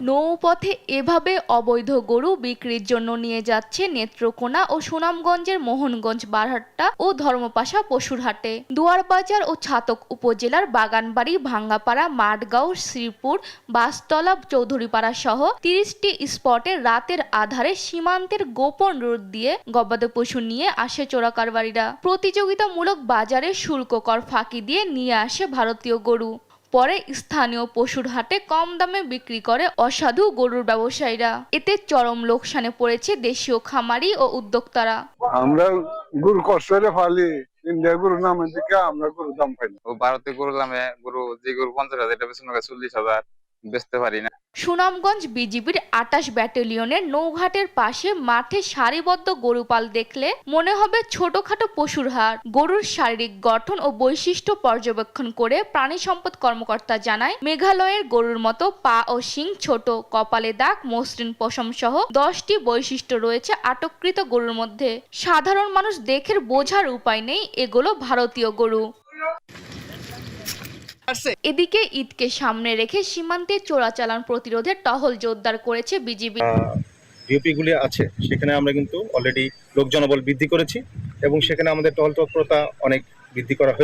নৌপথে এভাবে অবৈধ গরু বিক্রির জন্য নিয়ে যাচ্ছে নেত্রকোনা ও সুনামগঞ্জের মোহনগঞ্জ বারহাট্টা ও ধর্মপাশা পশুর হাটে। দুয়ারবাজার ও ছাতক উপজেলার বাগানবাড়ি, ভাঙ্গাপাড়া, মাঠগাঁও, শ্রীপুর, বাসতলা, চৌধুরীপাড়া সহ 30টি স্পটে রাতের আধারে সীমান্তের গোপন রুট দিয়ে গবাদি পশু নিয়ে আসে চোরাকারবারিরা। প্রতিযোগিতামূলক বাজারে শুল্ক কর ফাঁকি দিয়ে নিয়ে আসে ভারতীয় গরু। পরে স্থানীয় পশুর হাটে কম দামে বিক্রি করে অসাধু গরুর ব্যবসায়ীরা। এতে চরম লোকসানে পড়েছে দেশীয় খামারি ও উদ্যোক্তারা। আমরা গরু কষ্টে ফালি, ইন্ডিয়া গরু নামে দিকে আমরা গরু দাম পাই না। ভারতীয় গরু দামে গরু, যে গরু 50,000 এটা বেচে 40,000 বেচতে পারি না। সুনামগঞ্জ বিজিবির 28 ব্যাটালিয়নের নৌঘাটের পাশে মাঠে সারিবদ্ধ গরুপাল দেখলে মনে হবে ছোটখাটো পশুর হাট। গরুর শারীরিক গঠন ও বৈশিষ্ট্য পর্যবেক্ষণ করে প্রাণী সম্পদ কর্মকর্তা জানায়, মেঘালয়ের গরুর মতো পা ও শিং ছোট, কপালে দাগ, মসৃণ পশম সহ 10টি বৈশিষ্ট্য রয়েছে আটককৃত গরুর মধ্যে। সাধারণ মানুষ দেখে বোঝার উপায় নেই এগুলো ভারতীয় গরু। এদিকে ঈদকে সামনে রেখে সীমান্তে চোরাচালান প্রতিরোধে টহল জোরদার করেছে বিজিবি। ডিউপি গুলি আছে, সেখানে আমরা কিন্তু অলরেডি লোক জনবল বৃদ্ধি করেছি এবং সেখানে আমাদের টহল তৎপরতা অনেক বৃদ্ধি করা হয়েছে।